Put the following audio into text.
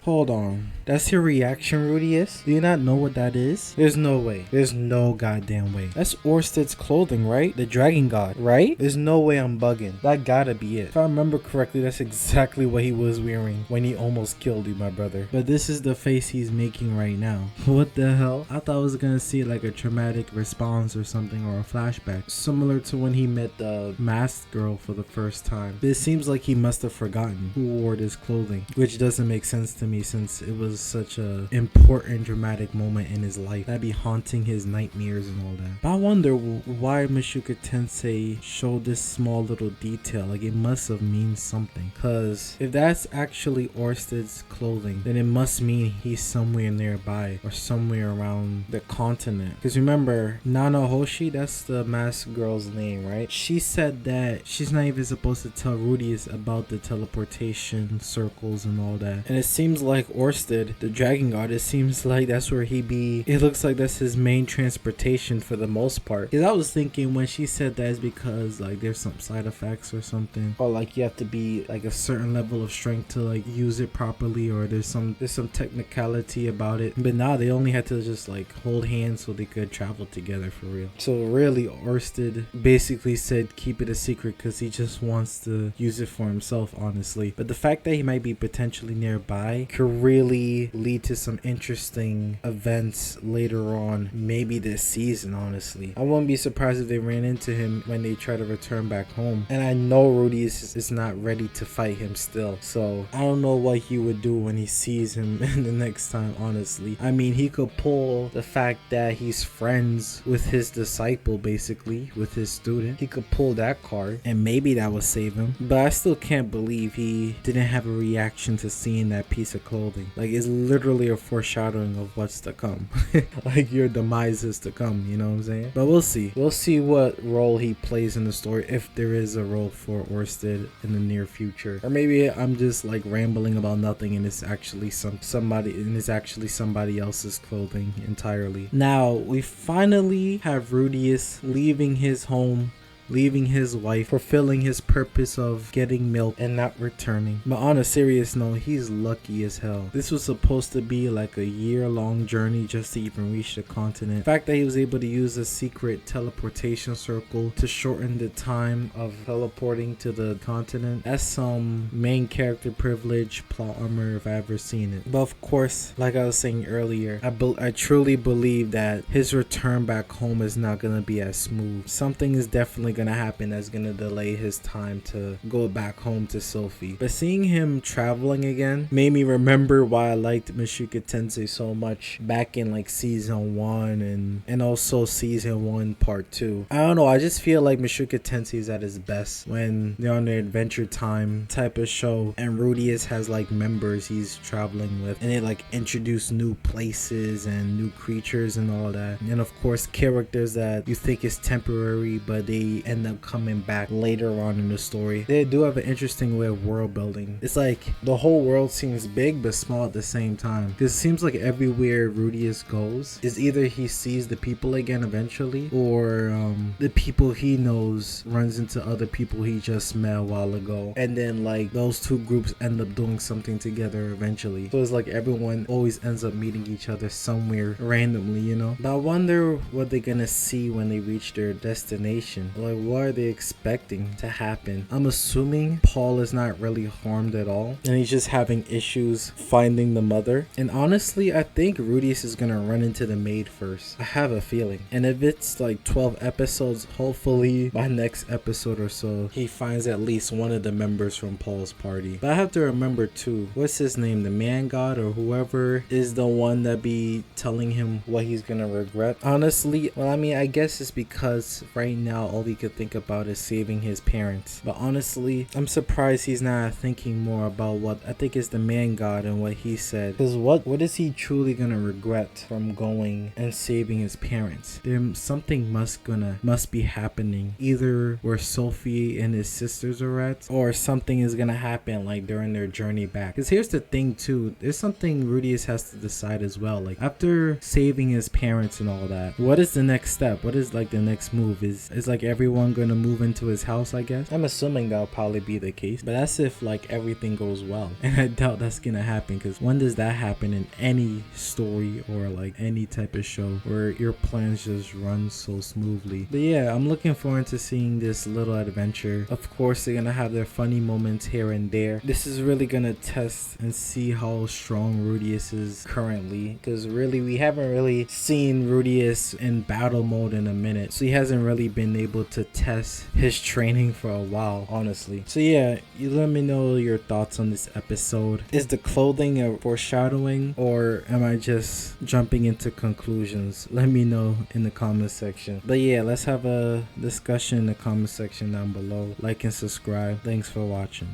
Hold on. That's your reaction, Rudeus? Do you not know what that is? There's no way. There's no goddamn way. That's Orsted's clothing, right? The dragon god, right? There's no way I'm bugging. That gotta be it. If I remember correctly, that's exactly what he was wearing when he almost killed you, my brother. But this is the face he's making right now. What the hell? I thought I was gonna see like a traumatic response or something, or a flashback. Similar to when he met the masked girl for the first time. But it seems like he must have forgotten who wore this clothing, which doesn't make sense to me since it was such a important dramatic moment in his life that'd be haunting his nightmares and all that. But I wonder why Mushoku Tensei showed this small little detail. Like, it must have mean something, because if that's actually Orsted's clothing, then it must mean he's somewhere nearby or somewhere around the continent. Because remember, Nanahoshi, that's the masked girl's name, right? She said that she's not even supposed to tell Rudeus about the teleportation circles and all that. And it seems like Orsted, the dragon god, it seems like that's where he be. It looks like that's his main transportation for the most part. Because I was thinking when she said that is because like there's some side effects or something, or like you have to be like a certain level of strength to like use it properly, or there's some technicality about it. But now they only had to just like hold hands so they could travel together for real. So really Orsted basically said keep it a secret because he just wants to use it for himself, honestly. But the fact that he might be potentially nearby could really lead to some interesting events later on, maybe this season, honestly. I wouldn't be surprised if they ran into him when they try to return back home. And I know Rudeus is not ready to fight him still, so I don't know what he would do when he sees him in the next time, honestly. I mean, he could pull the fact that he's friends with his disciple, basically, with his student. He could pull that card and maybe that would save him. But I still can't believe he didn't have a reaction to seeing that piece of clothing. Like, it's literally a foreshadowing of what's to come. Like, your demise is to come, you know what I'm saying? But we'll see. We'll see what role he plays in the story, if there is a role for Orsted in the near future. Or maybe I'm just like rambling about nothing and it's actually somebody else's clothing entirely. Now we finally have Rudeus leaving his home, leaving his wife, fulfilling his purpose of getting milk and not returning. But on a serious note, he's lucky as hell. This was supposed to be like a year-long journey just to even reach the continent. The fact that he was able to use a secret teleportation circle to shorten the time of teleporting to the continent, that's some main character privilege, plot armor if I ever seen it. But of course, like I was saying earlier, I truly believe that his return back home is not gonna be as smooth. Something is definitely gonna happen that's gonna delay his time to go back home to Sophie. But seeing him traveling again made me remember why I liked Mushoku Tensei so much back in like season 1 and also season 1 part 2. I don't know, I just feel like Mushoku Tensei is at his best when they're on their adventure time type of show and Rudeus has like members he's traveling with, and they like introduce new places and new creatures and all that, and of course characters that you think is temporary but they end up coming back later on in the story. They do have an interesting way of world building. It's like the whole world seems big but small at the same time, because it seems like everywhere Rudeus goes is either he sees the people again eventually, or the people he knows runs into other people he just met a while ago, and then like those two groups end up doing something together eventually. So it's like everyone always ends up meeting each other somewhere randomly, you know. But I wonder what they're gonna see when they reach their destination. Like, what are they expecting to happen? I'm assuming Paul is not really harmed at all and he's just having issues finding the mother. And honestly, I think Rudeus is gonna run into the maid first. I have a feeling. And if it's like 12 episodes, hopefully by next episode or so he finds at least one of the members from Paul's party. But I have to remember too, what's his name, the man god or whoever is the one that be telling him what he's gonna regret. Honestly, well, I mean, I guess it's because right now all he could think about is saving his parents. But honestly, I'm surprised he's not thinking more about what I think is the man god and what he said. Because what is he truly gonna regret from going and saving his parents? Something must be happening, either where Sophie and his sisters are at, or something is gonna happen like during their journey back. Because here's the thing too, there's something Rudeus has to decide as well. Like, after saving his parents and all that, what is the next step? What is like the next move? Is like everyone everyone gonna move into his house, I guess. I'm assuming that'll probably be the case, but that's if like everything goes well, and I doubt that's gonna happen, because when does that happen in any story or like any type of show where your plans just run so smoothly? But yeah, I'm looking forward to seeing this little adventure. Of course, they're gonna have their funny moments here and there. This is really gonna test and see how strong Rudeus is currently, because really we haven't really seen Rudeus in battle mode in a minute, so he hasn't really been able to test his training for a while, honestly. So yeah, you let me know your thoughts on this episode. Is the clothing a foreshadowing, or am I just jumping into conclusions? Let me know in the comment section. But yeah, let's have a discussion in the comment section down below. Like and subscribe. Thanks for watching.